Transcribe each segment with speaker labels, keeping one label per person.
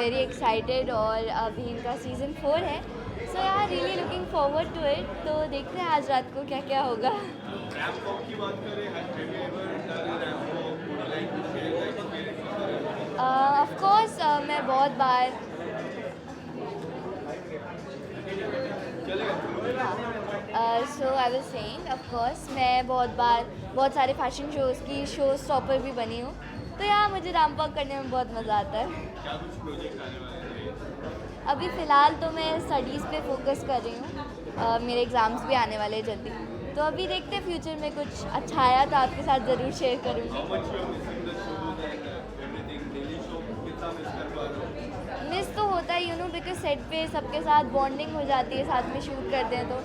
Speaker 1: Very excited और अभी इनका सीज़न 4 है, सो यार really looking forward to it. तो देखते हैं आज रात को क्या क्या होगा।
Speaker 2: रैंप वॉक की बात करें, have you ever done a ramp walk, would you like to share the experience?
Speaker 1: Of course मैं बहुत बार so I was saying of course मैं बहुत सारे फैशन शोज़ की शो स्टॉपर भी बनी हूँ, तो यार मुझे रैंप वॉक करने में बहुत मज़ा आता है।
Speaker 2: क्या कुछ प्रोजेक्ट आने वाले हैं?
Speaker 1: अभी फ़िलहाल तो मैं स्टडीज़ पे फोकस कर रही हूँ, मेरे एग्ज़ाम्स भी आने वाले हैं जल्दी, तो अभी देखते हैं फ्यूचर में कुछ अच्छा आया तो आपके साथ ज़रूर शेयर करूँगी।
Speaker 2: How much you are missing the shows and everything, daily show कितना मिस कर पा रहे हो?
Speaker 1: मिस तो होता है बिकॉज सेट पे सबके साथ बॉन्डिंग हो जाती है, साथ में शूट करते हैं तो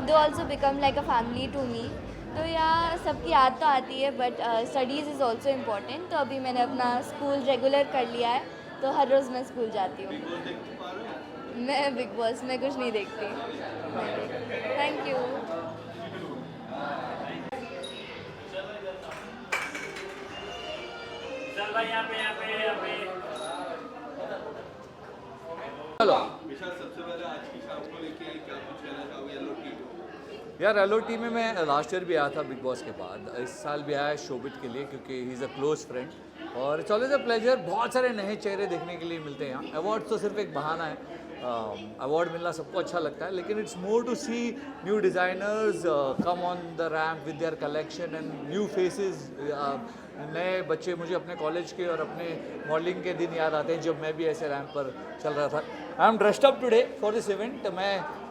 Speaker 1: they also become like a family to me. तो यार सबकी याद तो आती है, but studies is also important. तो अभी मैंने अपना स्कूल रेगुलर कर लिया है, तो हर रोज़ मैं स्कूल जाती हूँ।
Speaker 2: बिग बॉस देख पा रहे हो?
Speaker 1: मैं बिग बॉस में कुछ नहीं देखती। Thank you.
Speaker 3: चलो
Speaker 2: विशाल, सबसे पहले आज की शाम को लेके क्या कुछ कहना चाहोगे येलो टीम?
Speaker 3: यार LOT में मैं लास्ट ईयर भी आया था बिग बॉस के बाद, इस साल भी आया शोभित के लिए क्योंकि he is a close friend और इट्स ऑलवेज अ प्लेजर। बहुत सारे नए चेहरे देखने के लिए मिलते हैं यहाँ। अवार्ड तो सिर्फ एक बहाना है, अवार्ड मिलना सबको अच्छा लगता है, लेकिन it's more to see new designers come on the ramp with their collection and new faces. नए बच्चे मुझे अपने कॉलेज के और अपने मॉडलिंग के दिन याद आते हैं जब मैं भी ऐसे रैम्प पर चल रहा था। I am dressed up today for this event.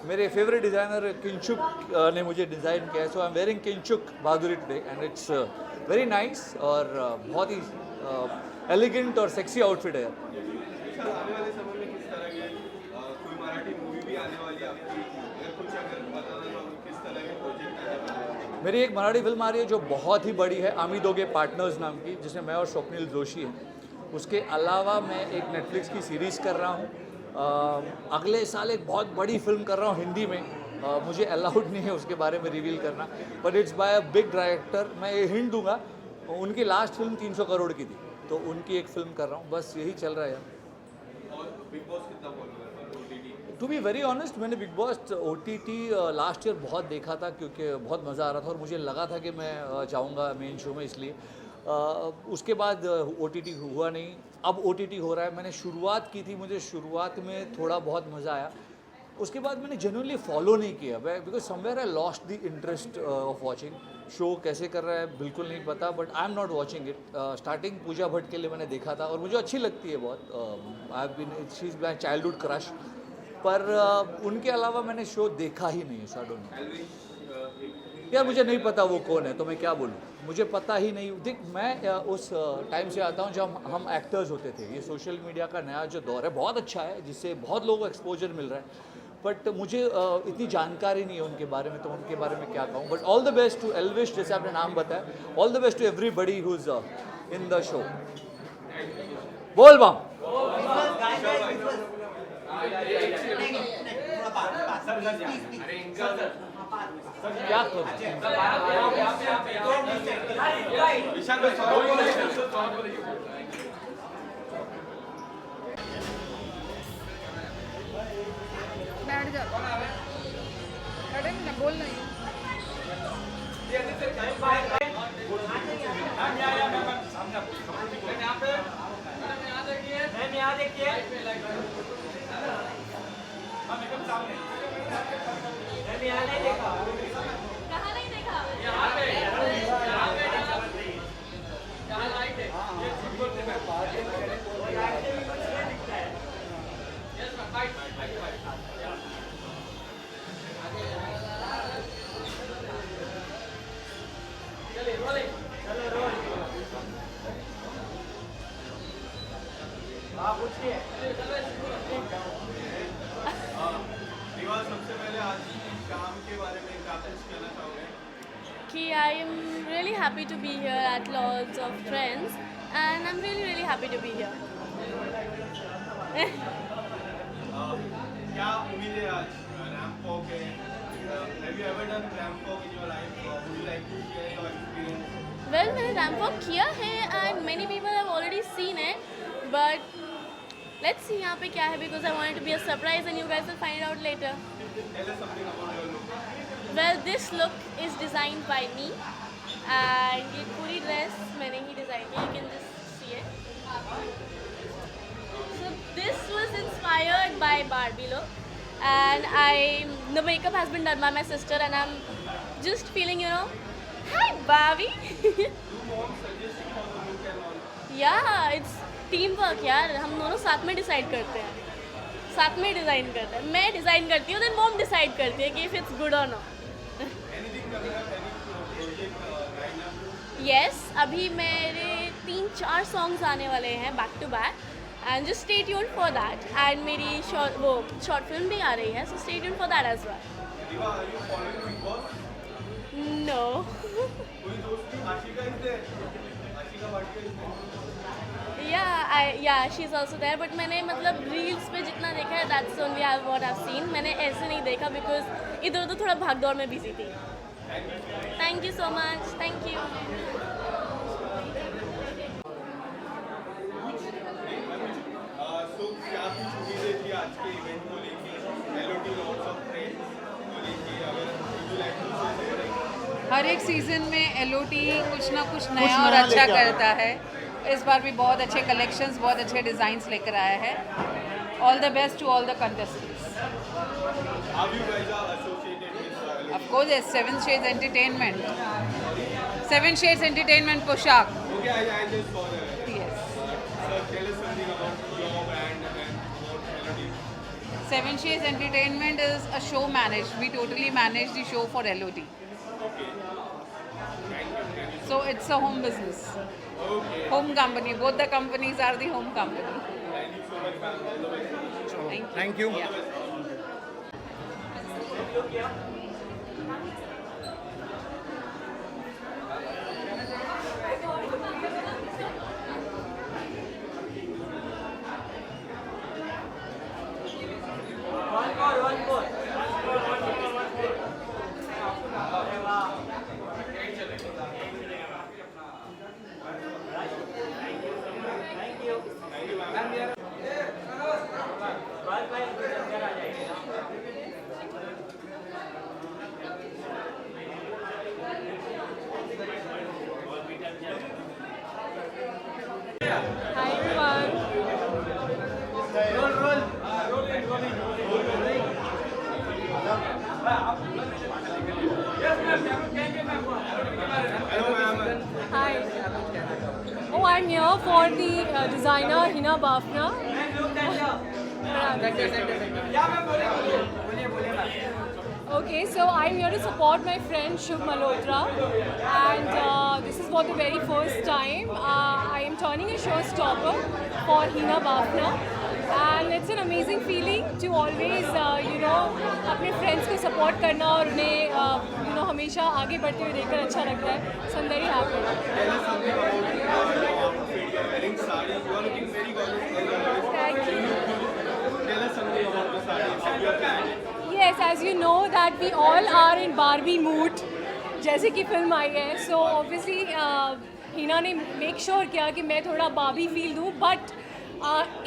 Speaker 3: मेरे फेवरेट डिज़ाइनर किंचुक ने मुझे डिज़ाइन किया है, सो आई एम वेयरिंग किंचुक बहादुरी today and it's very nice और बहुत ही एलिगेंट और सेक्सी आउटफिट है।
Speaker 2: विशाल, आने वाले समय में किस तरह के कोई मराठी मूवी भी आने वाली है आपकी, अगर बताना चाहोगे किस तरह के प्रोजेक्ट आने वाले हैं?
Speaker 3: मेरी एक मराठी फिल्म आ रही है जो बहुत ही बड़ी है, आमी दोगे पार्टनर्स नाम की, जिसमें मैं और स्वप्निल जोशी हैं। उसके अलावा मैं एक नेटफ्लिक्स की सीरीज़ कर रहा हूँ। अगले साल एक बहुत बड़ी फिल्म कर रहा हूँ हिंदी में। मुझे अलाउड नहीं है उसके बारे में रिवील करना, but it's by a big director. मैं ये हिंट दूंगा, उनकी लास्ट फिल्म 300 करोड़ की थी, तो उनकी एक फिल्म कर रहा हूँ। बस यही चल रहा है यार।
Speaker 2: और बिग बॉस कितना फॉलो है OTT?
Speaker 3: To be very honest, मैंने Bigg Boss OTT last year बहुत देखा था क्योंकि बहुत मज़ा आ रहा था और मुझे लगा था कि मैं जाऊँगा मेन शो में, इसलिए उसके बाद OTT हुआ नहीं। अब OTT हो रहा है। मैंने शुरुआत की थी, मुझे शुरुआत में थोड़ा बहुत मज़ा आया, उसके बाद मैंने जनरली फॉलो नहीं किया because somewhere I lost the interest of watching. Show कैसे कर रहा है बिल्कुल नहीं पता, but I am not watching it. Starting Pooja Bhatt के लिए मैंने देखा था और मुझे अच्छी लगती है बहुत। I have been, she is my childhood crush, पर उनके अलावा मैंने शो देखा ही नहीं है। सो आई डोंट नो यार, मुझे नहीं पता वो कौन है, तो मैं क्या बोलूँ, मुझे पता ही नहीं। देख, मैं उस टाइम से आता हूँ जब हम एक्टर्स होते थे। ये सोशल मीडिया का नया जो दौर है बहुत अच्छा है, जिससे बहुत लोगों को एक्सपोजर मिल रहा है, बट मुझे इतनी जानकारी नहीं है उनके बारे में, तो उनके बारे में क्या कहूँ। But all the best to Elvish, जैसे आपने नाम बताया, all the best to everybody who is in the show. बोल बम। क्या करूं?
Speaker 2: विशाल,
Speaker 4: बैठ जा, अरे ना बोल नहीं।
Speaker 1: कहाँ नहीं देखा?
Speaker 2: रिवाज, सबसे पहले आज की शाम के बारे में क्या कुछ कहना चाहोगे?
Speaker 5: कि I am really happy to be here at Lords of Trends and I'm really happy to be here.
Speaker 2: क्या उम्मीद है आज? रैंप वॉक है, have you ever done ramp walk in your life? Would you like to share your experience?
Speaker 5: Well, मैंने ramp walk किया है and many people have already seen it, but let's see यहाँ पे क्या है, because I want to be a surprise and you guys will find out later.
Speaker 2: Tell us something about your look.
Speaker 5: Well this look is designed by me and ये पूरी dress मैंने ही design की. You can just see it. So this was inspired by Barbie look, and the makeup has been done by my sister, and I'm just feeling, you know, hi Barbie. Yeah, it's teamwork यार. हम दोनों साथ में decide करते हैं, साथ में design करते हैं. मैं डिज़ाइन करती हूँ, then mom डिसाइड करती है कि if it's good or not.
Speaker 2: Anything coming up, any project right now?
Speaker 5: Yes, अभी मेरे 3-4 सॉन्ग्स आने वाले हैं back to back, and just stay tuned for that. And मेरी शॉर्ट फिल्म भी आ रही है, so stay tuned for that as well.
Speaker 2: Diva, are you following Big Boss?
Speaker 5: No.
Speaker 2: कोई दोस्त की Ashika is there? Ashika Bhatia is there?
Speaker 5: Yeah she is also there, but मैंने मतलब रील्स पे जितना देखा है that's only I what I have seen. मैंने ऐसे नहीं देखा बिकॉज इधर उधर थोड़ा भाग दौड़ में बिजी थी. Thank you so much. Thank you.
Speaker 2: So क्या कुछ उम्मीदें थी आज के इवेंट को लेके? LOT लॉट्स ऑफ ट्रेन को लेके, अगर would you like to say something?
Speaker 4: हर एक सीज़न में LOT कुछ ना कुछ नया और अच्छा करता है. इस बार भी बहुत अच्छे कलेक्शंस, बहुत अच्छे डिज़ाइंस लेकर आया है. All the best to all the contestants.
Speaker 2: How you guys are associated with LOT?
Speaker 4: Of course, it's Seven Shades Entertainment. Seven Shades Entertainment पोशाक.
Speaker 2: Okay, I just saw that.
Speaker 4: Yes.
Speaker 2: Sir, tell us something about your brand and about LOT.
Speaker 4: Seven Shades Entertainment is a show managed. We totally manage the show for LOT. So it's a home business. Home company. Both the companies are the home company.
Speaker 2: Thank you so much, ma'am. All the best.
Speaker 6: Thank you.
Speaker 4: Yeah.
Speaker 7: Hi everyone.
Speaker 2: Hello, ma'am.
Speaker 7: Hi. Oh, I'm here for the designer Hina Bafna. Okay, so I'm here to support my friend Shubh Malhotra, and this is for the very first time. I am turning a showstopper for Hina Bafna, and it's an amazing feeling to always, अपने friends को support करना और उन्हें, हमेशा आगे बढ़ते हुए देखकर अच्छा लगता है. So I'm very happy.
Speaker 2: Tell us something about your outfit. You're wearing sari. You are looking very gorgeous.
Speaker 7: Thank you.
Speaker 2: Tell us something about the sari. How you are planning it.
Speaker 7: Yes, as you know that we all are in Barbie mood, जैसे कि film आई है. So obviously Hina ने make sure किया कि मैं थोड़ा Barbie feel दूँ, but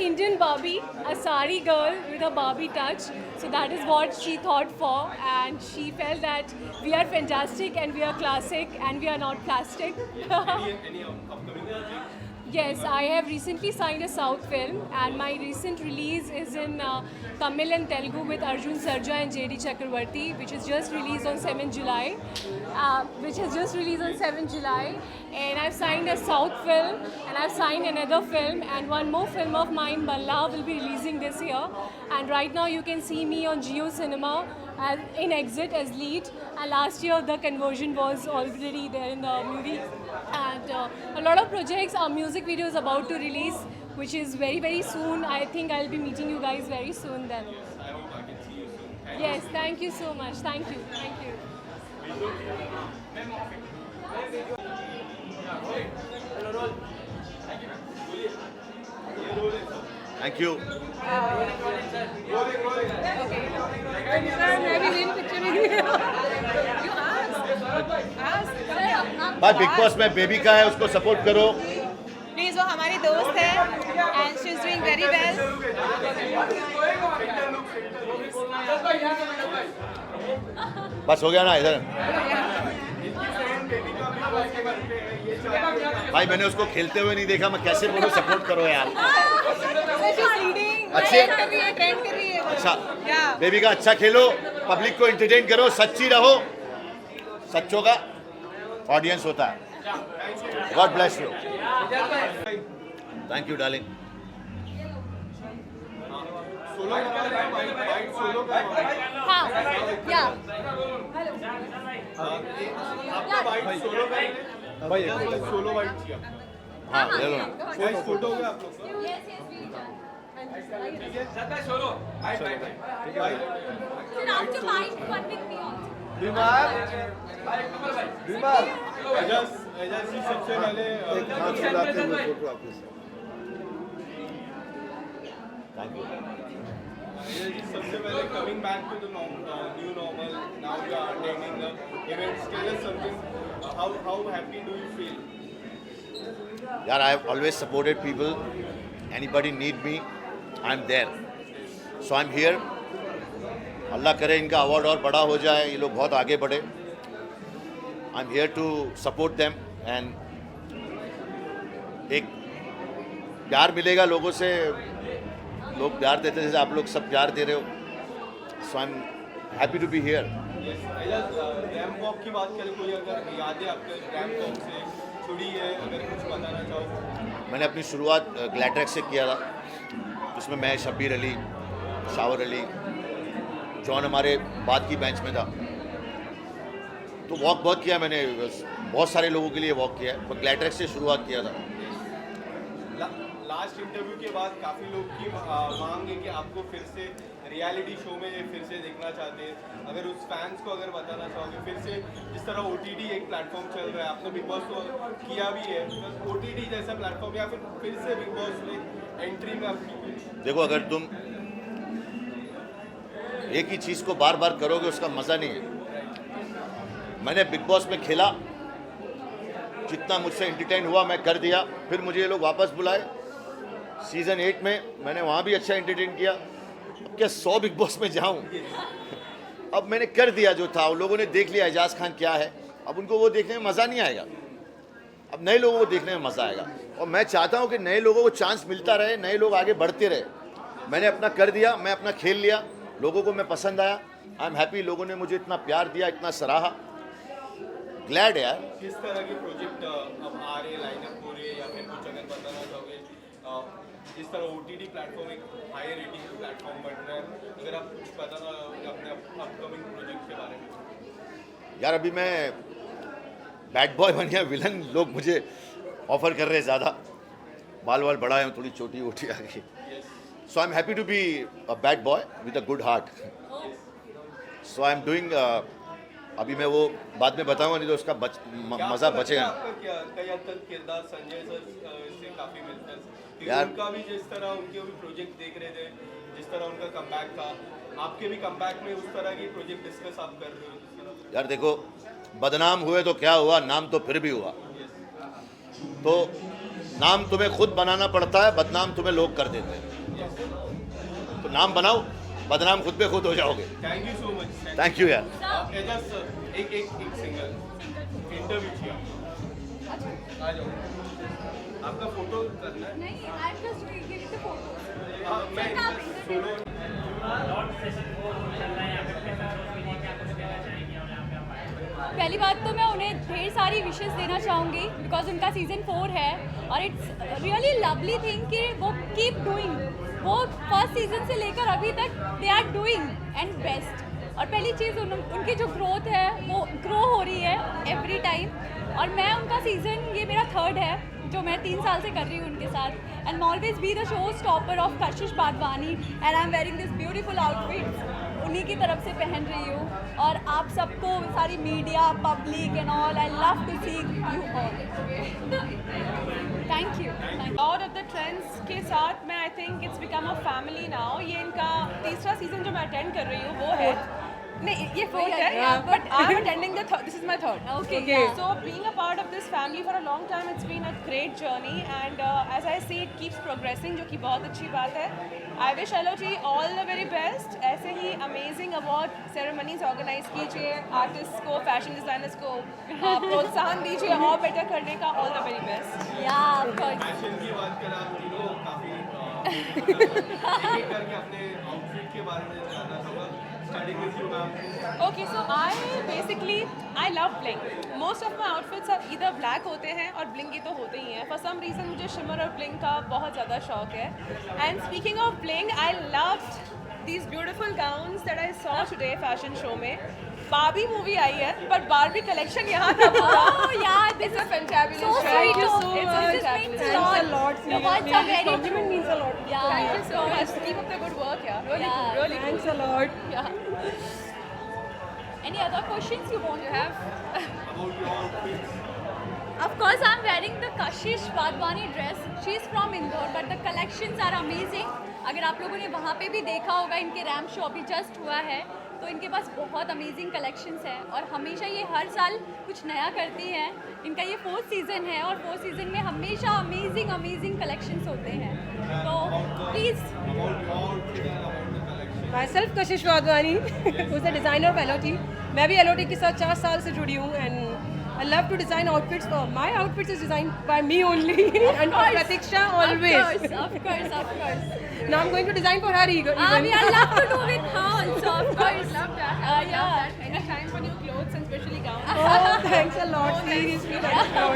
Speaker 7: Indian Barbie, a sari girl with a Barbie touch. So that is what she thought for, and she felt that we are fantastic and we are classic and we are not plastic.
Speaker 2: Any upcoming project?
Speaker 7: Yes, I have recently signed a South film, and my recent release is in Tamil and Telugu with Arjun Sarja and JD Chakravarti, which is just released on 7th July. And I've signed a South film, and I've signed another film, and one more film of mine, Balla, will be releasing this year. And right now you can see me on Geo Cinema in Exit as lead, and last year the conversion was already there in the movie. And a lot of projects, our music videos about to release, which is very, very soon. I think I'll be meeting you guys very soon then.
Speaker 2: I hope I can see you soon.
Speaker 7: Yes, thank you so much. Thank you.
Speaker 6: Thank you. भाई big boss में baby का है, उसको support करो.
Speaker 8: Please, वो हमारी दोस्त है and she is doing very well.
Speaker 6: बस हो गया ना इधर। भाई मैंने उसको खेलते हुए नहीं देखा, मैं कैसे बोलूं सपोर्ट करो यार। अच्छे अच्छा बेबी का अच्छा खेलो, पब्लिक को एंटरटेन करो, सच्ची रहो, सच्चों का ऑडियंस होता है। God bless you. Thank you darling.
Speaker 5: हाँ या
Speaker 2: आपका वाइट सोलो भाई सोलो वाइट चाहिए।
Speaker 6: हाँ ले लो ना।
Speaker 2: फोटो हो गया आप लोग एजाज जी सबसे पहले
Speaker 6: थैंक यू।
Speaker 2: सबसे पहले coming back to the new normal, now you are attending the events, tell us something, how happy do you feel?
Speaker 6: यार I have always supported people, anybody need me, I am there, so I am here. अल्लाह करे इनका award और बड़ा हो जाए, ये लोग बहुत आगे बढ़े। I am here to support them and एक प्यार मिलेगा लोगों से, लोग प्यार देते जैसे आप लोग सब प्यार दे रहे हो, so I am happy to be here.
Speaker 2: Ramp walk की बात करें, कोई अगर यादें आपके रैम्प वॉक से जुड़ी है, अगर कुछ बताना चाहो?
Speaker 6: मैंने अपनी शुरुआत ग्लैट्रेक्स से किया था, उसमें मैं, शब्बीर अली, शावर अली, जॉन हमारे बाद की बेंच में था, तो वॉक बहुत किया मैंने, बहुत सारे लोगों के लिए वॉक किया है, पर ग्लैट्रेक्स से शुरुआत किया था।
Speaker 2: लास्ट इंटरव्यू के बाद काफ़ी लोग की मांग है कि आपको फिर से रियलिटी शो में फिर से देखना चाहते हैं, अगर उस फैंस को अगर बताना चाहोगे, फिर से जिस तरह OTT एक प्लेटफॉर्म चल रहा है, आपने बिग बॉस को किया भी है, OTT जैसा प्लेटफॉर्म या फिर से बिग बॉस में एंट्री में आपकी?
Speaker 6: देखो अगर तुम एक ही चीज़ को बार बार करोगे उसका मज़ा नहीं है। मैंने बिग बॉस में खेला, जितना मुझसे एंटरटेन हुआ मैं कर दिया, फिर मुझे ये लोग वापस बुलाए सीज़न 8 में, मैंने वहाँ भी अच्छा एंटरटेन किया। अब क्या 100 बिग बॉस में जाऊँ? अब मैंने कर दिया जो था, उन लोगों ने देख लिया एजाज खान क्या है, अब उनको वो देखने में मज़ा नहीं आएगा, अब नए लोगों को देखने में मज़ा आएगा। और मैं चाहता हूँ कि नए लोगों को चांस मिलता रहे, नए लोग आगे बढ़ते रहे। मैंने अपना कर दिया, मैं अपना खेल लिया, लोगों को मैं पसंद आया, आई एम हैप्पी, लोगों ने मुझे इतना प्यार दिया, इतना सराहा, ग्लैड यार।
Speaker 2: किस तरह के प्रोजेक्ट अब आ रहे, लाइनअप हो रहे, या फिर कुछ अगर बताना चाहोगे? जिस तरह OTT प्लेटफॉर्म एक हाई रेटिंग प्लेटफॉर्म बन रहा है, अगर आप कुछ बताना अपने अपकमिंग प्रोजेक्ट के बारे में?
Speaker 6: यार अभी मैं बैड बॉय बन गया, विलन लोग मुझे ऑफर कर रहे हैं ज़्यादा, बाल वाल बड़ा है, थोड़ी छोटी वोटी आ गई, so I am happy to be a bad boy with a good heart, so I am doing. अभी मैं वो बाद में बताऊंगा, नहीं तो उसका मज़ा बचेगा।
Speaker 2: कई हद तक किरदार संजय सर से काफ़ी मिलता है
Speaker 6: यार।
Speaker 2: उनका भी जिस तरह उनके भी प्रोजेक्ट देख रहे थे, जिस तरह उनका कमबैक था, आपके भी कमबैक में उस तरह की प्रोजेक्ट डिस्कस आप कर रहे हो जिस तरह?
Speaker 6: यार देखो, बदनाम हुए तो क्या हुआ, नाम तो फिर भी हुआ, तो नाम तुम्हें खुद बनाना पड़ता है, बदनाम तुम्हें लोग कर देते हैं, तो नाम बनाओ, बदनाम खुद पे खुद हो जाओगे।
Speaker 2: Thank you so much.
Speaker 6: Thank you यार।
Speaker 2: एजाज सर, एक सिंगल इंटरव्यू किया, आ जाओ, आपका फोटो करना है?
Speaker 5: नहीं, I am just giving the photo.
Speaker 2: हाँ, मैं सोलो।
Speaker 8: पहली बात तो मैं उन्हें ढेर सारी विशेस देना चाहूँगी बिकॉज उनका सीज़न 4 है और इट्स रियली लवली थिंग कि वो कीप डूइंग, वो फर्स्ट सीज़न से लेकर अभी तक they are doing and best. और पहली चीज़ उनकी जो ग्रोथ है वो ग्रो हो रही है एवरी टाइम, और मैं उनका सीज़न, ये मेरा 3rd है जो मैं 3 साल से कर रही हूँ उनके साथ। And always be the show stopper of Kashish Badwani and I am wearing this beautiful outfit, उन्हीं की तरफ से पहन रही हूँ। और आप सबको, सारी media, public and all, I love to see you all. Thank you.
Speaker 7: और ऑफ द ट्रेंड्स के साथ मैं I think it's become a family now. ये इनका तीसरा सीज़न जो मैं अटेंड कर रही हूँ वो है,
Speaker 9: नहीं ये फोर्थ है but I am attending the this is my third
Speaker 5: Okay,
Speaker 8: Okay.
Speaker 5: yeah.
Speaker 9: So being a part of this family for a long time, it's been a great journey, and as I see, it keeps progressing, जो कि बहुत अच्छी बात है. I wish LOT all the very best. ऐसे ही amazing award ceremonies organize कीजिए, artists को, fashion designers को प्रोत्साहन दीजिए और better करने का. All the very best.
Speaker 5: Yeah, of course.
Speaker 2: Fashion की बात करें आप तीनों काफी एक करके अपने आउटफिट के बारे में जानना चाहूँगा. Starting with you ma'am.
Speaker 9: Okay, so I love bling. Most of my outfits are either black होते हैं और blingy तो होते ही हैं. For some reason मुझे shimmer और bling का बहुत ज़्यादा शौक है. And speaking of bling, I loved these beautiful gowns that I saw today fashion show में. Barbie movie आई है, but Barbie collection यहाँ था पूरा.
Speaker 5: Oh, yeah,
Speaker 9: It's a fantabulous
Speaker 5: so
Speaker 9: show.
Speaker 5: sweet.
Speaker 9: It's a
Speaker 5: This means
Speaker 9: fantabulous
Speaker 5: a
Speaker 9: show.
Speaker 5: lot. Your words are very true.
Speaker 8: means a lot.
Speaker 5: Yeah.
Speaker 9: Thank you so much. Keep up the good work, yeah. Really
Speaker 5: Yeah,
Speaker 9: good, really
Speaker 8: Thanks
Speaker 9: good.
Speaker 8: a lot.
Speaker 9: Yeah.
Speaker 5: Any other questions you want to have?
Speaker 2: About your outfits.
Speaker 5: Of course, I'm wearing the Kashish Wadhwani dress. She's from Indore, but the collections are amazing. अगर आप लोगों ने वहाँ पे भी देखा होगा, इनके रैम्प शो अभी जस्ट हुआ है, तो इनके पास बहुत अमेजिंग कलेक्शंस हैं और हमेशा ये हर साल कुछ नया करती हैं. इनका ये 4th सीज़न है और 4th सीज़न में हमेशा अमेजिंग कलेक्शंस होते हैं. तो please.
Speaker 2: About your outfit and about the collection.
Speaker 8: Myself Kashish Wadhwani, who's the designer of LOT. मैं भी LOT के साथ 4 साल से जुड़ी हूँ and I love to design outfits. For my outfits is designed by me only and for Pratiksha always.
Speaker 5: Of course.
Speaker 8: Now I'm going to design for her even.
Speaker 5: We are love to do with her also, of course.
Speaker 9: Love that.
Speaker 5: Yeah.
Speaker 9: Any time for new clothes and especially gowns.
Speaker 8: Oh, thanks a lot. Seriously, thanks a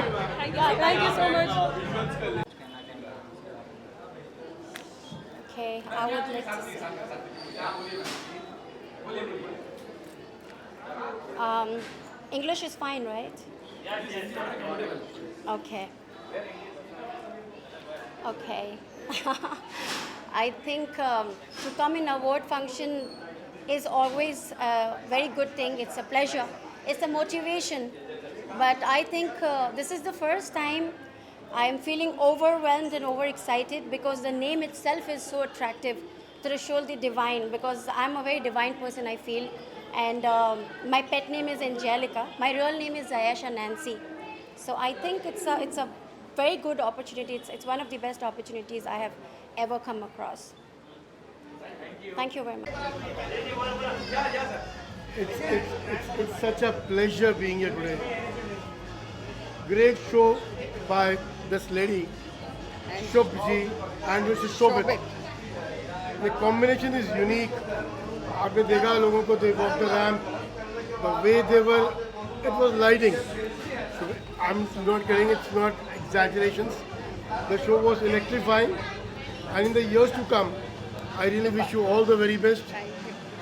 Speaker 8: lot. Thank you so much.
Speaker 2: Visuals कर ले.
Speaker 10: Okay, I would like to say. English is fine, right? Okay. Okay. I think to come in award function is always a very good thing. It's a pleasure. It's a motivation. But I think this is the first time I am feeling overwhelmed and overexcited because the name itself is so attractive. Trishul the Divine, because I'm a very divine person, I feel. And my pet name is Angelica. My real name is Ayesha Nancy. So I think it's a very good opportunity. It's one of the best opportunities I have ever come across. Thank you very much.
Speaker 11: It's such a pleasure being here today. Great show by this lady, Shobji and Mr. Shobit. The combination is unique. आपने देखा लोगों को they walked the ramp, the way they were, it was lighting. So I'm not kidding, it's not exaggerations. The show was electrifying, and in the years to come, I really wish you all the very best.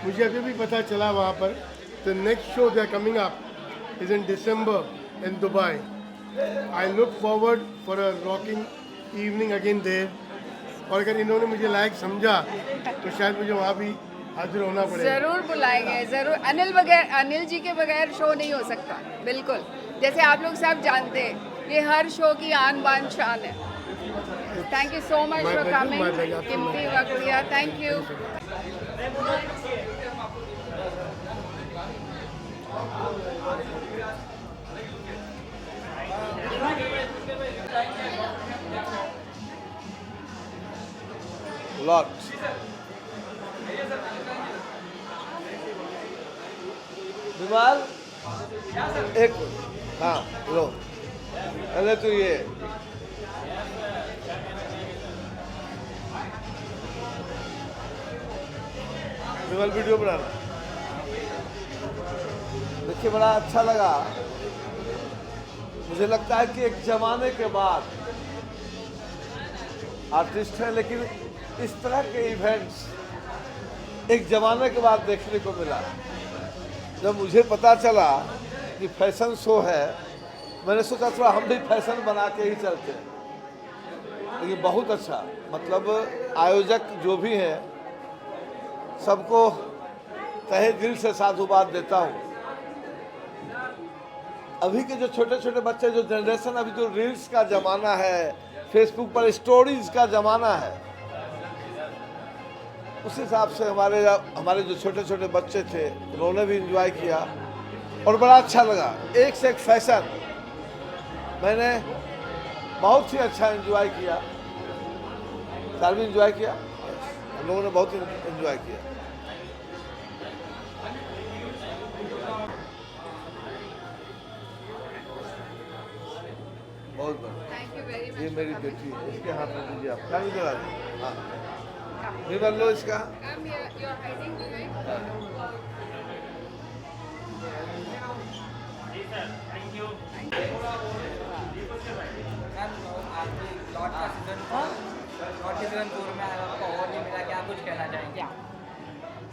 Speaker 11: मुझे अभी भी पता चला वहाँ पर, the next show they are coming up is in December in Dubai. I look forward for a rocking evening again there. और अगर इन्होंने मुझे लायक समझा तो शायद मुझे वहाँ भी हाजिर होना पड़ेगा.
Speaker 12: ज़रूर बुलाएंगे, ज़रूर. अनिल जी के बगैर शो नहीं हो सकता. बिल्कुल, जैसे आप लोग सब जानते हैं, ये हर शो की आन बान शान है. Thank you so much for coming. कीमती वक्त दिया. Thank you.
Speaker 11: Lot.
Speaker 13: विमाल एक हाँ लो पहले तो ये विमाल वीडियो बनाना देखिए बड़ा अच्छा लगा. मुझे लगता है कि एक जमाने के बाद आर्टिस्ट है लेकिन इस तरह के इवेंट्स एक जमाने के बाद देखने को मिला. जब मुझे पता चला कि फैशन शो है, मैंने सोचा थोड़ा हम भी फैशन बना के ही चलते हैं. लेकिन बहुत अच्छा, मतलब आयोजक जो भी हैं सबको तहे दिल से साधुवाद देता हूँ. अभी के जो छोटे छोटे बच्चे, जो जनरेशन, अभी जो रील्स का ज़माना है, फेसबुक पर स्टोरीज का ज़माना है, उस हिसाब से हमारे जो छोटे छोटे बच्चे थे उन्होंने भी इंजॉय किया और बड़ा अच्छा लगा। एक से एक फैशन मैंने बहुत ही अच्छा इंजॉय किया। सार भी इंजॉय किया, हम लोगों ने बहुत इंजॉय किया। बहुत बढ़िया। ये मेरी बेटी है, इसके हाथ में दीजिए आप। क्या इधर आ जाइए। हाँ, निबल लो इसका।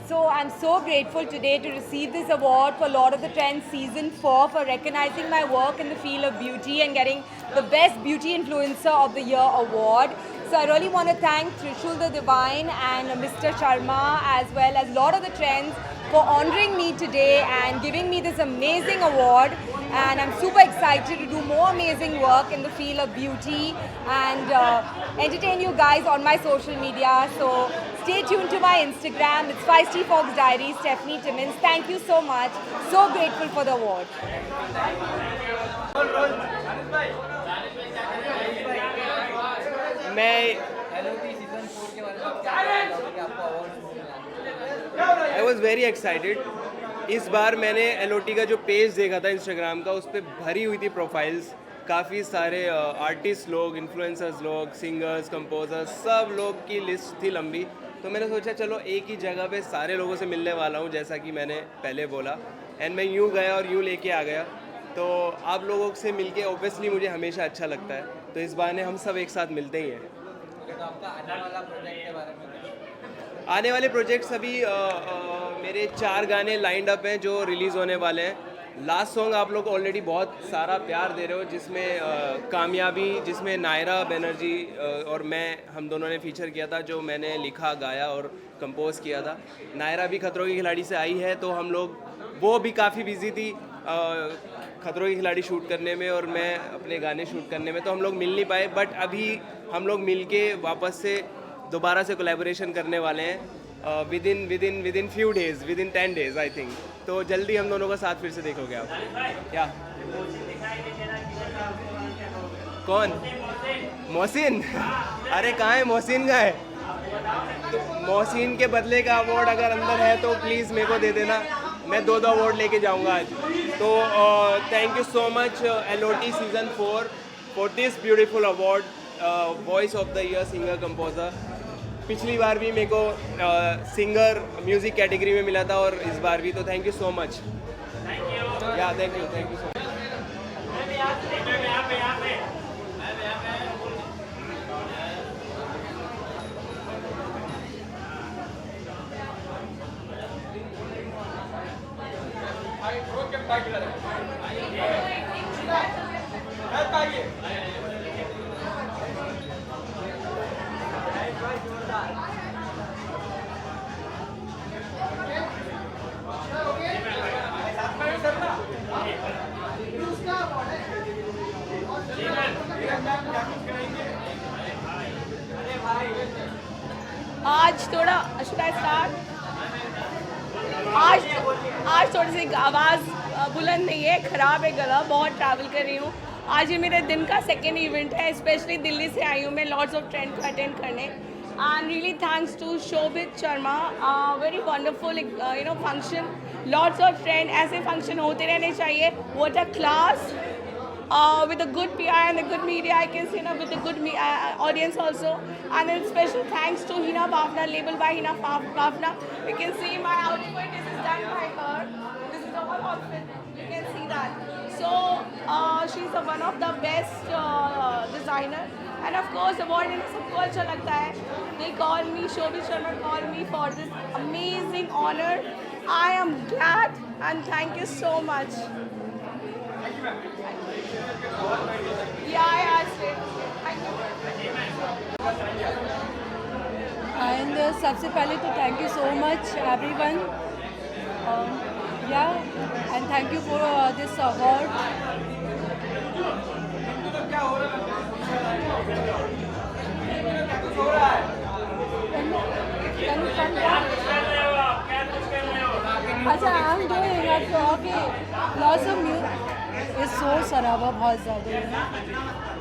Speaker 14: So I'm so grateful today to receive this award for Lord of the Trends Season 4 for recognizing my work in the field of beauty and getting the Best Beauty Influencer of the Year award. So I really want to thank Trishul the Divine and Mr. Sharma as well as Lord of the Trends for honoring me today and giving me this amazing award. And I'm super excited to do more amazing work in the field of beauty and entertain you guys on my social media. So stay tuned to my Instagram. It's Feisty Fox Diaries, Stephanie Timmins. Thank you so much. So grateful for the award.
Speaker 15: I was very excited. इस बार मैंने LOT का जो page देखा था Instagram का, उस पर भरी हुई थी प्रोफाइल्स। काफ़ी सारे आर्टिस्ट लोग, इन्फ्लुएंसर्स लोग, सिंगर्स, कंपोजर्स, सब लोग की लिस्ट थी लंबी। तो मैंने सोचा चलो एक ही जगह पे सारे लोगों से मिलने वाला हूँ, जैसा कि मैंने पहले बोला। एंड मैं यूँ गया और यूँ लेके आ गया। तो आप लोगों से मिलके ऑब्वियसली मुझे हमेशा अच्छा लगता है। तो इस बहाने हम सब एक साथ मिलते ही हैं। आने वाले प्रोजेक्ट्स अभी मेरे 4 गाने लाइंड अप हैं जो रिलीज़ होने वाले हैं। लास्ट सॉन्ग आप लोग ऑलरेडी बहुत सारा प्यार दे रहे हो, जिसमें कामयाबी, जिसमें नायरा बनर्जी और हम दोनों ने फीचर किया था, जो मैंने लिखा, गाया और कंपोज किया था। नायरा भी खतरों के खिलाड़ी से आई है, तो हम लोग, वो भी काफ़ी बिजी थी खतरों के खिलाड़ी शूट करने में और मैं अपने गाने शूट करने में, तो हम लोग मिल नहीं पाए। बट अभी हम लोग मिल के वापस से दोबारा से कोलैबोरेशन करने वाले हैं with in few days, with in 10 days I think. तो जल्दी हम दोनों का साथ फिर से देखोगे आप। क्या कौन? मोहसिन? अरे कहाँ है मोहसिन? का है तो मोहसिन के बदले का अवार्ड अगर अंदर है तो प्लीज़ मेरे को दे देना, मैं 2 अवार्ड लेके जाऊंगा आज। तो thank you so much LOT Season 4 for this beautiful award, voice of the year singer composer. पिछली बार भी मेरे को सिंगर म्यूज़िक कैटेगरी में मिला था और इस बार भी। तो थैंक यू सो मच। या थैंक यू सो मच।
Speaker 14: आज थोड़ा आज थोड़ी सी आवाज़ बुलंद नहीं है, ख़राब है गला, बहुत ट्रैवल कर रही हूँ। आज ये मेरे दिन का 2nd इवेंट है, स्पेशली दिल्ली से आई हूँ मैं लॉर्ड्स ऑफ ट्रेंड को अटेंड करने। And really thanks to Shobhit Sharma, very wonderful function. Lords of trend, ऐसे फंक्शन होते रहने चाहिए। What a class, with a good PR and a good media, I can say, with a good audience also. And then special thanks to Hina Bhavna, labeled by Hina Bhavna. You can see my outfit, this is done by her. This is the whole outfit, you can see that. So she's one of the best designer. And of course award in सबको अच्छा लगता है। They call me, Shobhit Sharma called me for this amazing honor. I am glad and thank you so much.
Speaker 16: And सबसे पहले तो thank you so much everyone, and thank you for this award. Can you come because of is so सराबा बहुत ज़्यादा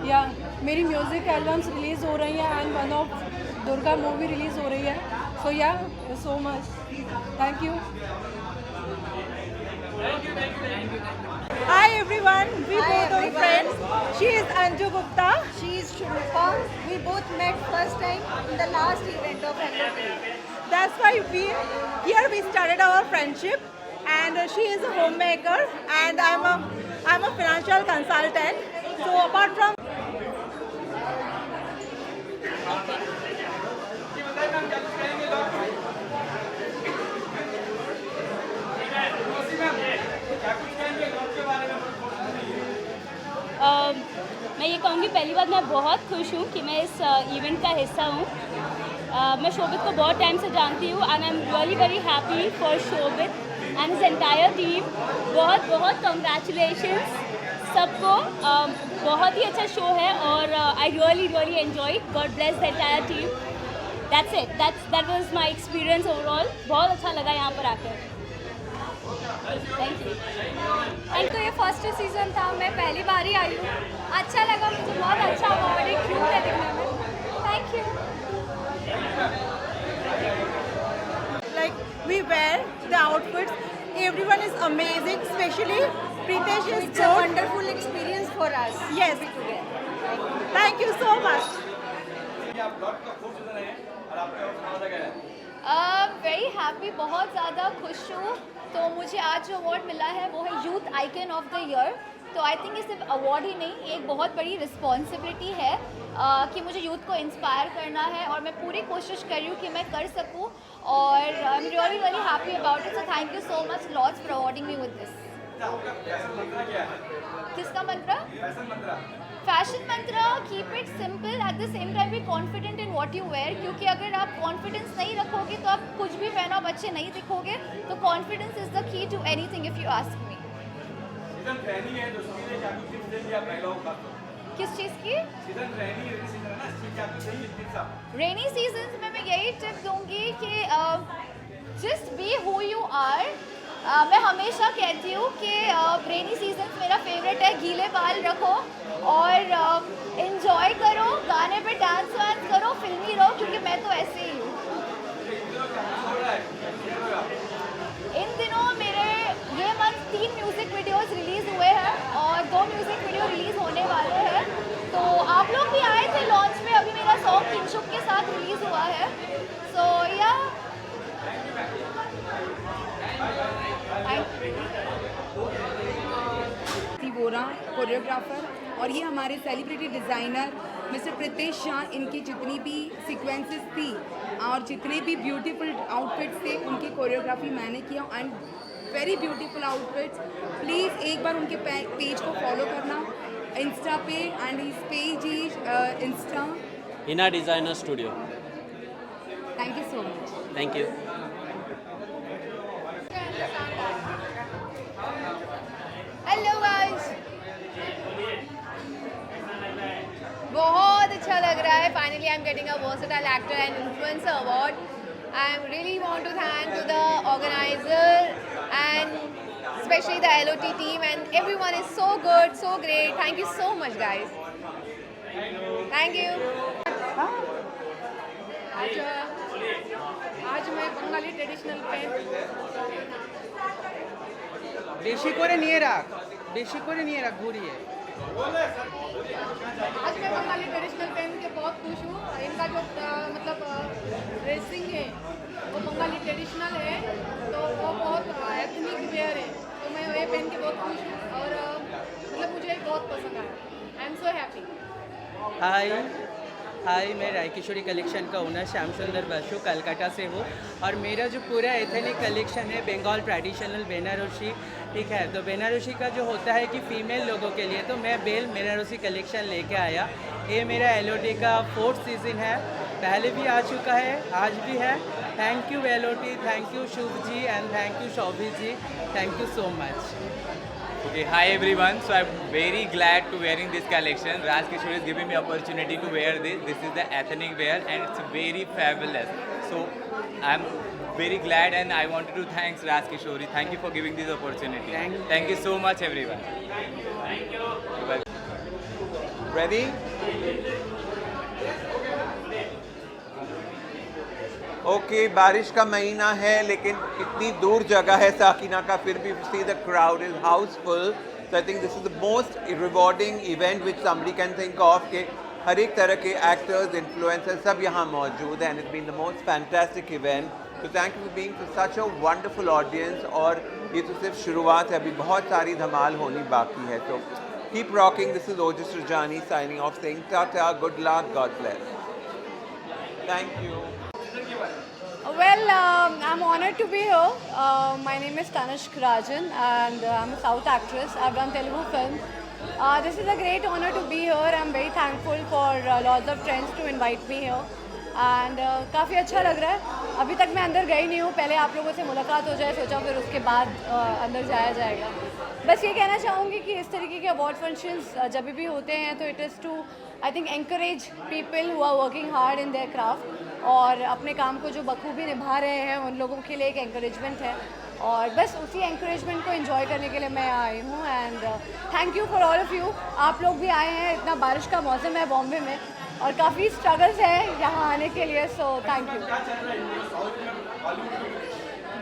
Speaker 16: या मेरी music albums release हो रही हैं and one of Durga movie release हो रही है, सो या सो much thank you.
Speaker 17: Hi everyone, we both are friends. She is Anju Gupta.
Speaker 18: She is Shrupa. We both met first time in the last event of LOT.
Speaker 17: That's why we started our friendship. And she is a homemaker, and I'm a financial consultant. So apart from
Speaker 5: मैं ये कहूँगी पहली बात मैं बहुत खुश हूँ कि मैं इस इवेंट का हिस्सा हूँ. मैं शोभित को बहुत टाइम से जानती हूँ and I am really very happy for Shobhit and his entire team. बहुत बहुत कंग्रेचुलेशंस सबको. बहुत ही अच्छा शो है और I really enjoy. God bless the entire team. That's it. That was my experience overall. बहुत अच्छा लगा यहाँ पर आकर. Thank you.
Speaker 8: तो ये फर्स्ट सीज़न था, मैं पहली बार ही आई हूँ. अच्छा लगा मुझे, बहुत अच्छा अवार्ड है, क्यूट है दिखने में. Thank you.
Speaker 17: like we wear the outfits, everyone is amazing, especially Pritesh is
Speaker 18: It's a wonderful experience for us.
Speaker 17: Yes.
Speaker 18: To be together.
Speaker 17: Thank you so much.
Speaker 1: Very happy. बहुत ज़्यादा खुश हूँ. तो मुझे आज जो अवार्ड मिला है वो है youth icon of the year. तो आई थिंक ये सिर्फ अवार्ड ही नहीं, एक बहुत बड़ी रिस्पॉन्सिबिलिटी है कि मुझे यूथ को इंस्पायर करना है और मैं पूरी कोशिश कर रही हूँ कि मैं कर सकूँ. और I am really very happy about it. So thank you so much lords for awarding me with this. किसका mantra? Fashion mantra. Keep it simple, at the same time be confident in what you wear. क्योंकि अगर आप confidence नहीं रखोगे तो आप कुछ भी पहनो आप अच्छे नहीं दिखोगे. तो confidence is the key to anything if you ask me. किस चीज़ की? रेनी सीजन में मैं यही टिप दूंगी कि just be who you are. मैं हमेशा कहती हूँ कि रेनी सीजन मेरा फेवरेट है. गीले बाल रखो और इन्जॉय करो, गाने पे डांस वांस करो, फिल्मी रहो, क्योंकि मैं तो ऐसे ही हूँ. इन दिनों मेरे ये मंथ 3 म्यूज़िक वीडियोस रिलीज़ हुए हैं और 2 म्यूज़िक वीडियो रिलीज़ होने वाले हैं. तो आप लोग भी आए थे लॉन्च में. अभी मेरा सॉन्ग किंशुक के साथ रिलीज़ हुआ है. सो या
Speaker 12: वोरा कोरियोग्राफर और ये हमारे celebrity designer mister Pritesh Shah. इनकी जितनी भी सीक्वेंसेस थी और जितने भी ब्यूटीफुल आउटफिट्स थे उनकी कोरियोग्राफी मैंने किया and very beautiful outfits. Please एक बार उनके पेज को फॉलो करना इंस्टा पे and his page is insta
Speaker 19: Hina designer studio.
Speaker 12: Thank you so much.
Speaker 19: Thank you.
Speaker 1: Hello guys. बहुत अच्छा लग रहा है. Finally I am getting a versatile actor and influencer award. I am really want to thank to the organiser and especially the LOT team, and everyone is so good, so great. Thank you so much guys. Thank you.
Speaker 12: आज मैं Bengali traditional pen
Speaker 20: বেশি করে নিয়ে রাখ ঘুরিয়ে.
Speaker 12: आज मैं Bengali traditional पहन के बहुत खुश हूँ. इनका जो मतलब ड्रेसिंग है वो बंगाली ट्रेडिशनल है, तो वो बहुत एथनिक वेयर है. तो मैं ये पहन के बहुत खुश हूँ और मतलब मुझे बहुत पसंद आया. I am so happy.
Speaker 20: Hi मैं रायकिशोरी कलेक्शन का ओनर श्याम सुंदर बसु कलकत्ता से हूँ और मेरा जो पूरा एथनिक कलेक्शन है बंगाल ट्रेडिशनल बेनारसी. ठीक है, तो बेनारसी का जो होता है कि फ़ीमेल लोगों के लिए, तो मैं बेनारसी कलेक्शन लेके आया. ये मेरा LOT का 4th सीज़न है. पहले भी आ चुका है, आज भी है. Thank you LOT, thank you Shubh ji and thank you Shobhit ji. Thank you so much.
Speaker 21: Okay, hi everyone. So I'm very glad to wearing this collection. Raj Kishore is giving me opportunity to wear this. This is the ethnic wear and it's very fabulous. So I'm very glad, and I wanted to thank Raj Kishori. Thank you for giving this opportunity. Thank you so much, everyone. Thank you.
Speaker 3: Ready? Okay बारिश का महीना है लेकिन इतनी दूर जगह है साकिना का, फिर भी see the crowd is Housefull. So I think this is the most rewarding event which somebody can think of के हर एक तरह के एक्टर्स, इन्फ्लुएंसर्स सब यहाँ मौजूद हैं. And it's been the most fantastic event. तो thank you for being for such a wonderful audience. और ये तो सिर्फ शुरुआत है, अभी बहुत सारी धमाल होनी बाकी है. तो keep rocking. This is Ojas Rajani signing off saying Tata, good luck, God bless. Thank you.
Speaker 22: Well, I'm honored to be here. My name is Tanishq Rajan and I'm a South actress. I've done Telugu films. This is a great honor to be here. I'm very thankful for Lords of Trends to invite me here. And काफ़ी अच्छा लग रहा है. अभी तक मैं अंदर गई नहीं हूँ. पहले आप लोगों से मुलाकात हो जाए, सोचा फिर उसके बाद अंदर जाया जाएगा. बस ये कहना चाहूँगी कि इस तरीके के अवार्ड फंक्शंस जब भी होते हैं तो it is to I think encourage people who are working hard in their craft. और अपने काम को जो बखूबी निभा रहे हैं उन लोगों के लिए एक encouragement है. और बस उसी encouragement को enjoy करने के लिए मैं आई हूँ. And thank you for all of you. आप लोग भी आए हैं. इतना बारिश का मौसम है बॉम्बे में और काफ़ी स्ट्रगल्स है यहाँ आने के लिए. सो थैंक यू.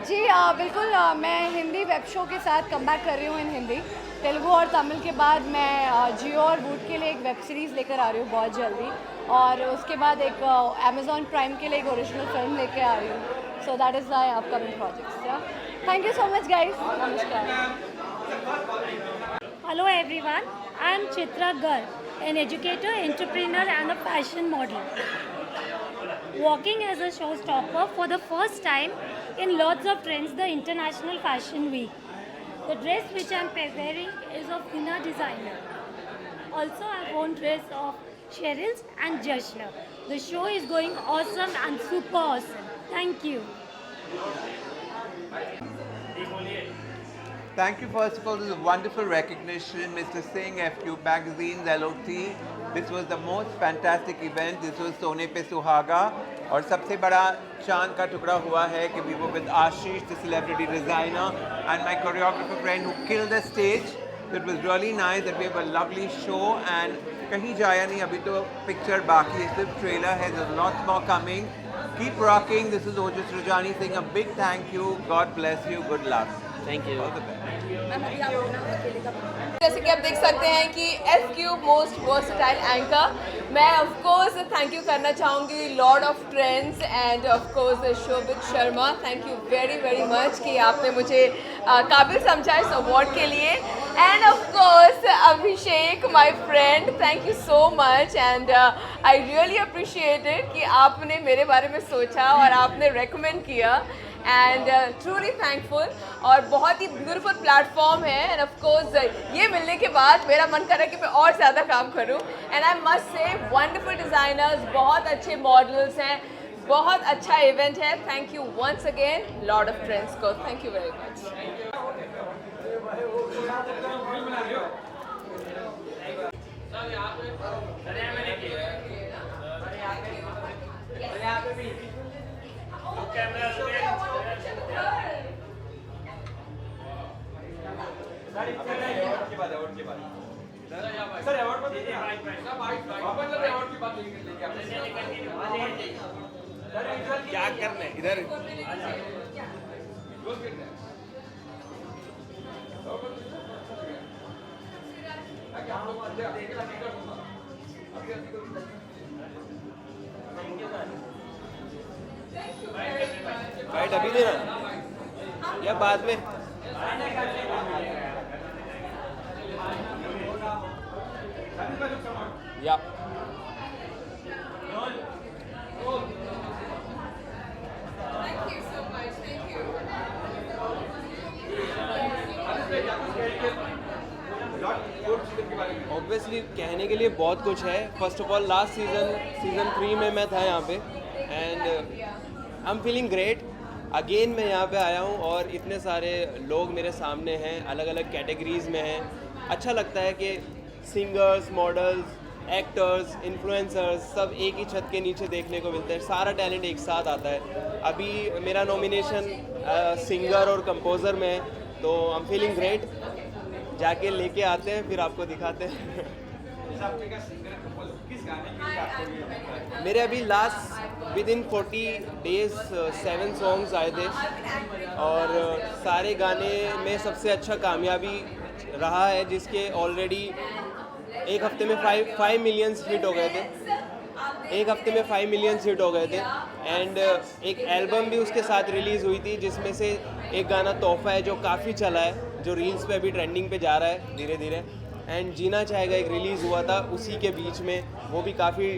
Speaker 22: जी बिल्कुल. मैं हिंदी वेब शो के साथ कम बैक कर रही हूँ इन हिंदी. तेलुगु और तमिल के बाद मैं जियो और वूट के लिए एक वेब सीरीज़ लेकर आ रही हूँ बहुत जल्दी. और उसके बाद एक अमेज़ॉन प्राइम के लिए एक ओरिजिनल फिल्म लेके आ रही हूँ. So that is my upcoming projects. Thank you so much guys. नमस्कार.
Speaker 23: Hello everyone. I am Chitra Garg, an educator, entrepreneur and a fashion model. Working as a showstopper for the first time in Lords of Trends, the International Fashion Week. The dress which I am wearing is of Hina designer. Also I have own dress of Cheryl's and Jashna. The show is going awesome and super awesome. Thank you.
Speaker 3: Thank you first of all. This is a wonderful recognition. Mr. Singh, FQ Magazines, LOT. This was the most fantastic event. This was Sone Pe Suhaga. और सबसे बड़ा चांद का टुकड़ा हुआ है कि we were with Ashish, the celebrity designer, and my choreographer friend who killed the stage. So it was really nice that we have a lovely show. And कहीं जाया नहीं, अभी तो पिक्चर बाकी है, सिर्फ ट्रेलर है. There's lots more coming. Keep rocking. This is Ojis Rajani saying a big thank you. God bless you. Good luck.
Speaker 21: Thank you.
Speaker 3: All the best.
Speaker 24: जैसे कि आप देख सकते हैं कि FQ मोस्ट वर्सटाइल एंकर. मैं ऑफ कोर्स थैंक यू करना चाहूँगी Lord of trends end of course Shobhit Sharma. Thank you very very much कि आपने मुझे काबिल समझा इस अवार्ड के लिए. End of course Abhishek my friend, thank you so much. And I really appreciate it कि आपने मेरे बारे में सोचा और आपने रेकमेंड किया. And truly thankful. और बहुत ही ब्यूटीफुल प्लेटफॉर्म है. एंड ऑफ कोर्स ये मिलने के बाद मेरा मन कर रहा है कि मैं और ज़्यादा काम करूं. And I must say wonderful designers, बहुत अच्छे मॉडल्स हैं, बहुत अच्छा इवेंट है. Thank you once again lord of trends को. Thank you very much.
Speaker 3: क्या करना है इधर?
Speaker 15: राइट अभी देना या बाद में?
Speaker 21: या
Speaker 15: ऑब्वियसली कहने के लिए बहुत कुछ है. First of all last season 3 में मैं था यहाँ पे and I am feeling great. Again मैं यहाँ पे आया हूँ और इतने सारे लोग मेरे सामने हैं, अलग अलग कैटेगरीज़ में हैं. अच्छा लगता है कि सिंगर्स, मॉडल्स, एक्टर्स, इन्फ्लुएंसर्स सब एक ही छत के नीचे देखने को मिलते हैं, सारा टैलेंट एक साथ आता है। अभी मेरा नॉमिनेशन सिंगर और कंपोज़र में है, तो आई एम फीलिंग ग्रेट। जाके लेके आते हैं, फिर आपको दिखाते हैं। मेरे अभी last with in 40 days 7 songs आए थे, और सारे गाने में सबसे अच्छा कामयाबी रहा है, जिसके ऑलरेडी एक हफ्ते में 5 मिलियंस हिट हो गए थे। एक हफ्ते में 5 मिलियंस हिट हो गए थे। एंड एक एल्बम भी उसके साथ रिलीज़ हुई थी, जिसमें से एक गाना तोहफा है जो काफ़ी चला है, जो रील्स पे अभी ट्रेंडिंग पे जा रहा है धीरे धीरे। एंड जीना चाहेगा एक रिलीज़ हुआ था उसी के बीच में, वो भी काफ़ी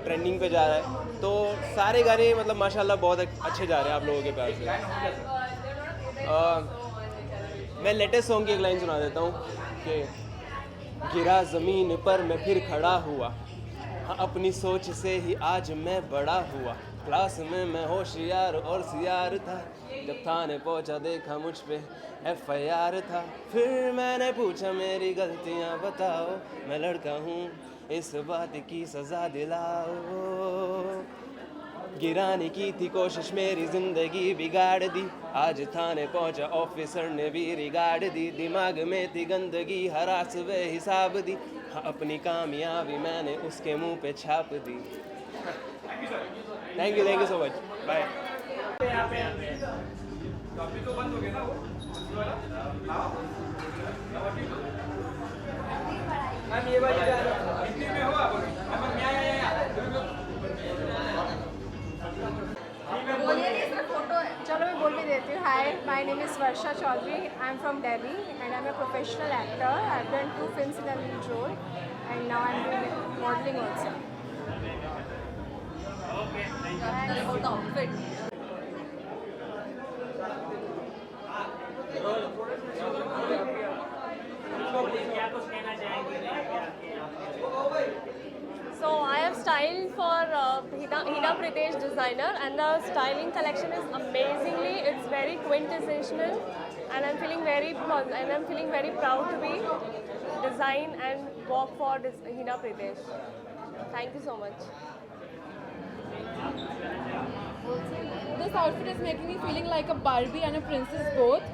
Speaker 15: ट्रेंडिंग पे जा रहा है। तो सारे गाने मतलब माशाल्लाह बहुत अच्छे जा रहे हैं आप लोगों के प्यार से। मैं लेटेस्ट सॉन्ग की एक लाइन सुना देता हूँ कि गिरा ज़मीन पर मैं फिर खड़ा हुआ, हाँ अपनी सोच से ही आज मैं बड़ा हुआ। क्लास में मैं होशियार और सियार था, जब थाने पहुंचा देखा मुझ पे FIR था। फिर मैंने पूछा मेरी गलतियां बताओ, मैं लड़का हूँ इस बात की सज़ा दिलाओ। गिराने की थी कोशिश मेरी ज़िंदगी बिगाड़ दी, आज थाने पहुंचा ऑफिसर ने भी रिगार्ड दी। दिमाग में थी गंदगी हरास वे हिसाब दी, हाँ अपनी कामयाबी मैंने उसके मुंह पे छाप दी। Thank you so much, bye.
Speaker 22: चलो मैं बोल भी देती हूँ। Hi, my name is Varsha Chaudhary, I am from Delhi and I am a professional actor. I have done 2 films in a lead role and now I'm doing modeling also.
Speaker 24: Okay, thank you. About the outfit.
Speaker 5: So I have styled for Hina Pritesh designer, and the styling collection is amazingly. It's very quintessential, and I'm feeling very proud to be design and work for Hina Pritesh. Thank you so much.
Speaker 4: This outfit is making me feeling like a Barbie and a princess both,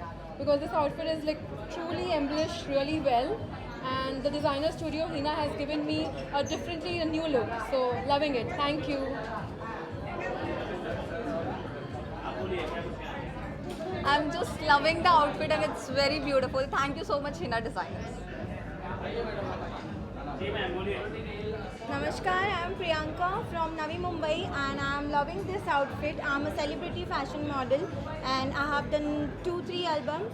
Speaker 4: because this outfit is like truly embellished really well, and the designer studio Hina has given me a new look, so loving it. Thank you.
Speaker 24: I'm just loving the outfit and it's very beautiful. Thank you so much, Hina Designers.
Speaker 18: Namaskar, I am Priyanka from Navi Mumbai and I am loving this outfit. I am a celebrity fashion model and I have done 2-3 albums.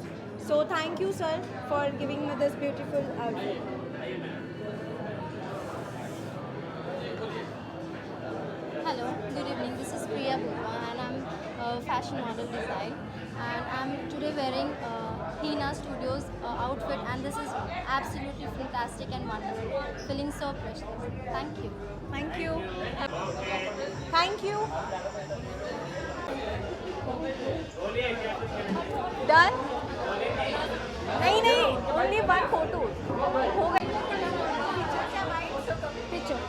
Speaker 18: So thank you sir for giving me this beautiful outfit.
Speaker 6: Hello, good evening. This is Priya Bhuma and I'm a fashion model design, and I'm today wearing Hina Studios outfit, and this is absolutely fantastic and wonderful. Feeling so precious. Thank you.
Speaker 18: Thank you. Thank you.
Speaker 24: Done? नहीं, only one photo. हो गई.
Speaker 18: Picture.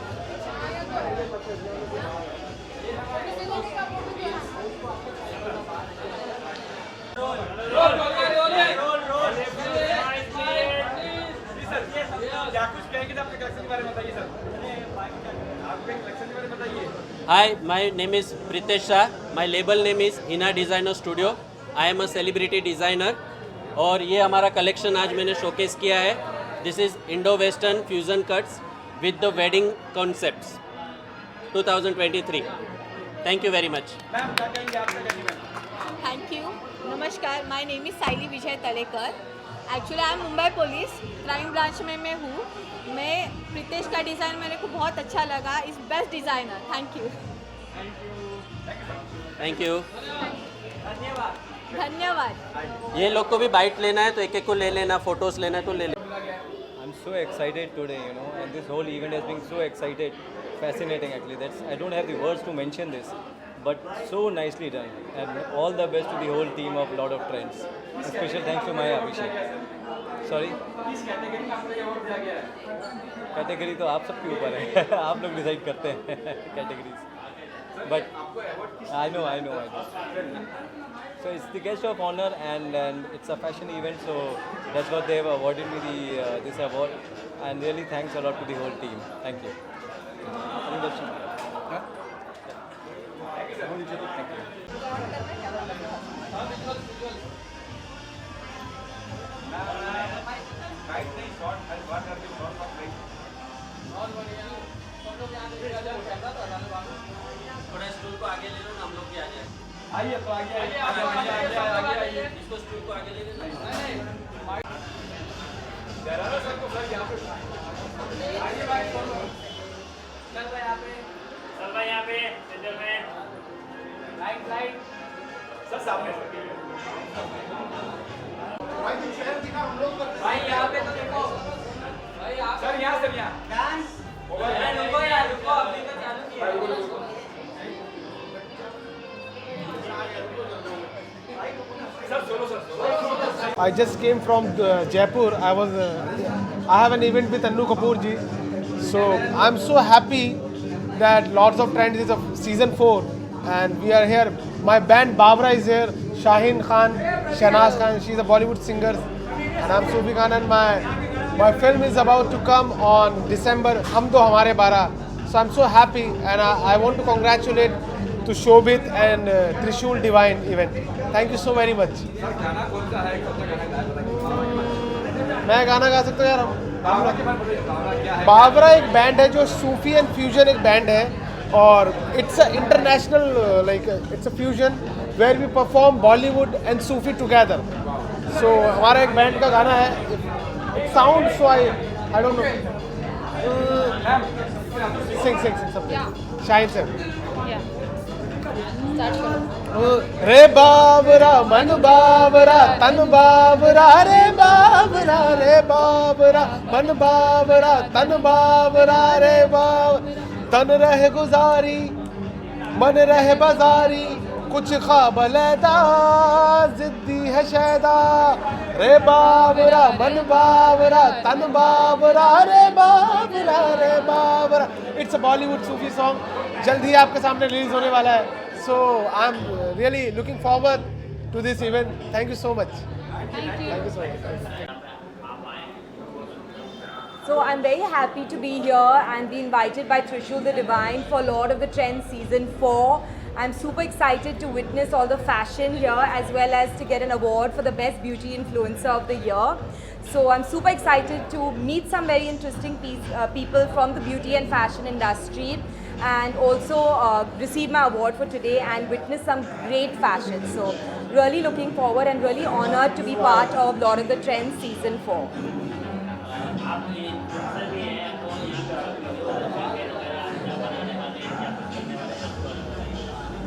Speaker 19: Hi, my name is Pritesh Shah. My label name is Hina Designer Studio. I am a celebrity designer. और ये हमारा collection आज मैंने showcase किया है. This is Indo western fusion cuts with the wedding concepts 2023. Thank you very much.
Speaker 24: Thank you. नमस्कार, my name is Saili Vijay Talekar. Actually I am Mumbai police crime branch में मैं हूँ. मैं प्रीतेश का डिज़ाइन मेरे को बहुत अच्छा लगा. Is best designer. Thank you.
Speaker 19: Thank you.
Speaker 24: धन्यवाद.
Speaker 19: ये लोग को भी बाइट लेना है तो एक एक को ले लेना, फोटोज लेना है तो ले लेना.
Speaker 7: I'm so excited today, and this whole event has been so excited, fascinating actually. I don't have the words to mention this, but so nicely done. And all the best to the whole team of Lord of Trends. A special thanks to my Abhishek. Sorry? Category तो आप सबके ऊपर है आप लोग decide करते हैं categories but I know so it's the guest of honor and it's a fashion event, so that's what they have awarded me this award, and really thanks a lot to the whole team. Thank you.
Speaker 19: थोड़ा stool को आगे ले लो ना, हम लोग भी आ जाए।
Speaker 7: आइए तो आगे
Speaker 19: इसको स्टूल को आगे ले लेना।
Speaker 21: चल भाई यहाँ पे सेंटर में लाइट सब सामने भाई यहाँ पे तो देखो सर यहाँ रुको यार रुको अभी तो चालू किया
Speaker 2: I just came from Jaipur. I have an event with Annu Kapoor ji. So I'm so happy that Lords of Trends is of season 4 and we are here. My band Babra is here. Shaheen Khan, Shahnaz Khan, she's a Bollywood singer, and I'm Sufi Khan, and my film is about to come on December. Hum To Hamare 12. So I'm so happy, and I want to congratulate to Shobit and Trishul Divine event. Thank you so very much. मैं गाना गा सकता हूँ यार। बाबरा एक band है जो Sufi and fusion एक बैंड है और it's a international like it's a fusion where we perform Bollywood and Sufi together. So हमारा एक बैंड का गाना है, it sound so I don't know, sing something Shahid sir. रे बाबरा मन बाबरा तन बाबरा रे बाबरा मन बाबरा तन बाबरा रे बाब तन रहे गुजारी मन रहे बाजारी कुछ ख्वाब लैदा जिद्दी है शैदा रे बाबरा मन बाबरा तन बाबरा रे बाबरा। It's a Bollywood Sufi song, जल्द ही आपके सामने रिलीज होने वाला है। So I'm really looking forward to this event. Thank you so much.
Speaker 24: Thank you.
Speaker 2: Thank you so much.
Speaker 24: So I'm very happy to be here and be invited by Trishul the Divine for Lord of the Trends season 4. I'm super excited to witness all the fashion here as well as to get an award for the best beauty influencer of the year. So I'm super excited to meet some very interesting people from the beauty and fashion industry and also receive my award for today and witness some great fashion. So really looking forward and really honored to be part of Lord of the Trends season 4.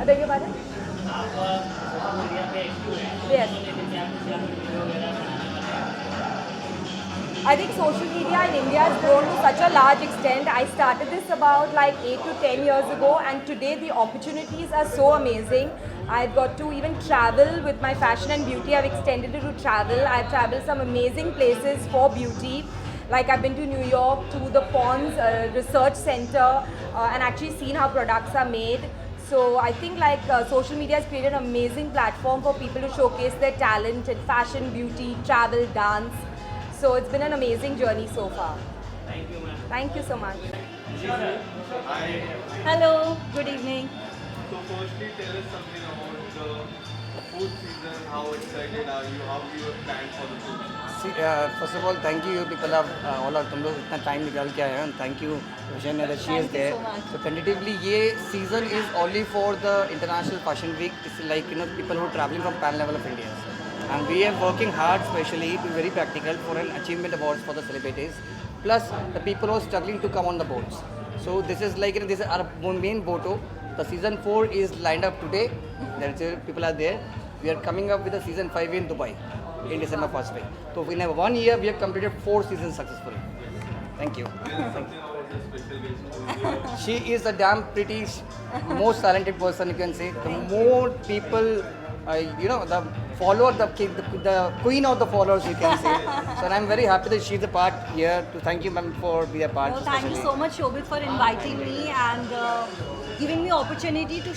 Speaker 24: I beg your pardon? Yes. I think social media in India has grown to such a large extent. I started this about like 8 to 10 years ago and today the opportunities are so amazing. I've got to even travel with my fashion and beauty. I've extended it to travel. I've traveled some amazing places for beauty. Like I've been to New York, to the Pond's Research Center and actually seen how products are made. So I think like social media has created an amazing platform for people to showcase their talent in fashion, beauty, travel, dance. So it's been an amazing journey so far.
Speaker 21: Thank you, ma'am.
Speaker 24: Thank you so much.
Speaker 8: Hello, good evening.
Speaker 13: So firstly, tell us something about the food season. How excited are you? How you have planned for the food?
Speaker 9: See, first of all, thank you. People have all of तुम लोग इतना time निकाल के आए हैं. And thank you, Vishen, that she is there. So tentatively, ये season is only for the International Fashion Week. It's like people who are traveling from pan level of India. And we are working hard, especially to be very practical for an achievement awards for the celebrities. Plus the people who are struggling to come on the boats. So this is like this is our main motto. The season 4 is lined up today. People are there. We are coming up with the season 5 in Dubai in December 1st week. So in 1 year we have completed 4 seasons successfully. Thank you. Thank you. She is a damn pretty, most talented person you can say. The more people, the follower, the queen of the followers you can say. So I'm very happy that she's a part here. To thank you, ma'am, for being a part.
Speaker 10: Well, thank you so much, Shobit, for inviting me and giving me opportunity to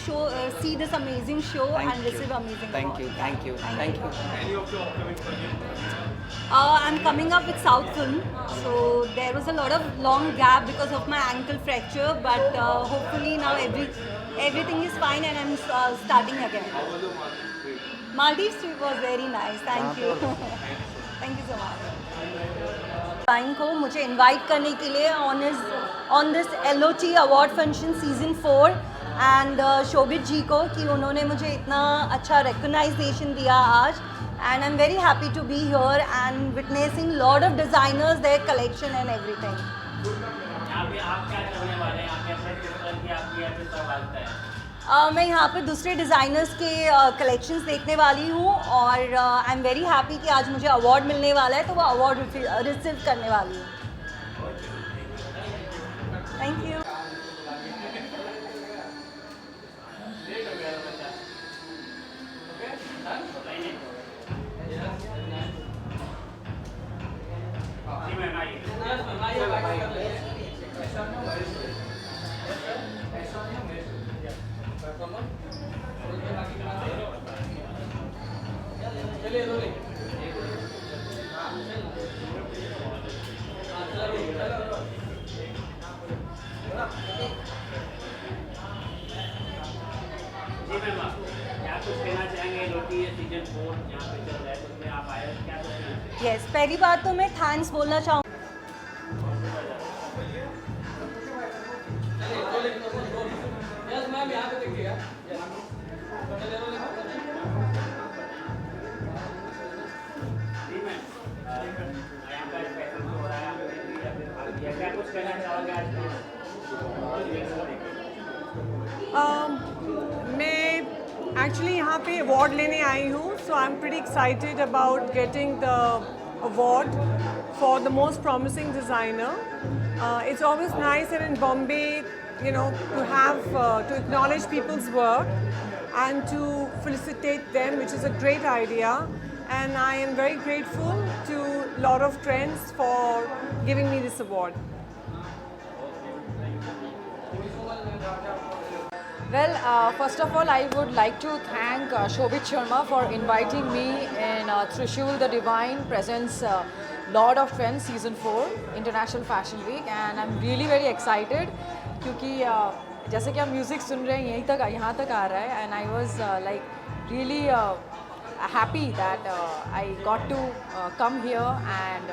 Speaker 10: see this amazing show and receive amazing
Speaker 9: Thank you,
Speaker 10: awards.
Speaker 9: thank you, thank you.
Speaker 10: I'm coming up with South Film, so there was a lot of long gap because of my ankle fracture, but hopefully now everything is fine and I'm starting again. Maldives trip was very nice, thank you. Thank you so much. Time को मुझे invite करने के लिए on this LOT award function season 4 and Shobhit ji को कि उन्होंने मुझे इतना अच्छा रिकग्नाइजेशन दिया आज and I'm very happy to be here and witnessing lot of designers, their collection and everything. मैं यहाँ पर दूसरे डिज़ाइनर्स के कलेक्शंस देखने वाली हूँ और आई एम वेरी हैप्पी कि आज मुझे अवार्ड मिलने वाला है तो वो अवार्ड रिसीव करने वाली हूँ. Thank you. यस, पहली बात तो मैं थैंक्स बोलना चाहूँ.
Speaker 11: मैं एक्चुअली यहाँ पे अवार्ड लेने आई हूँ, so I am pretty excited about getting the award for the most promising designer. It's always nice and in Bombay, to have to acknowledge people's work and to felicitate them, which is a great idea. And I am very grateful to Lot of Trends for giving me this award.
Speaker 14: Well, first of all, I would like to thank Shobit Sharma for inviting me in Trishul the Divine Presents Lord of Trends Season 4 International Fashion Week, and I'm really very excited क्योंकि जैसे कि हम music सुन रहे हैं यहाँ तक आ रहा है, and I was really happy that I got to come here and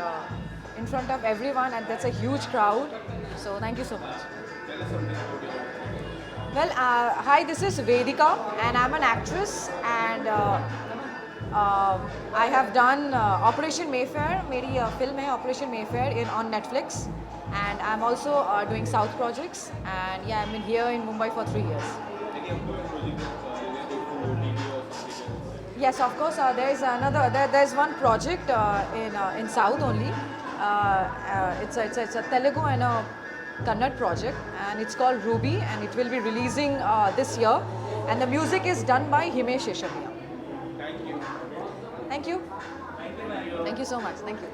Speaker 14: in front of everyone, and that's a huge crowd. So thank you so much. Well, hi, this is Vedika and I'm an actress, and I have done Operation Mayfair. मेरी film है Operation Mayfair on Netflix, and I'm also doing South projects, and yeah, I've been here in Mumbai for 3 years. Yes, of course. There's one project in South only. It's a Telugu and a Kannada project, and it's called Ruby, and it will be releasing this year, and the music is done by Himesh Eshamia. Thank you. Thank you so much. Thank you.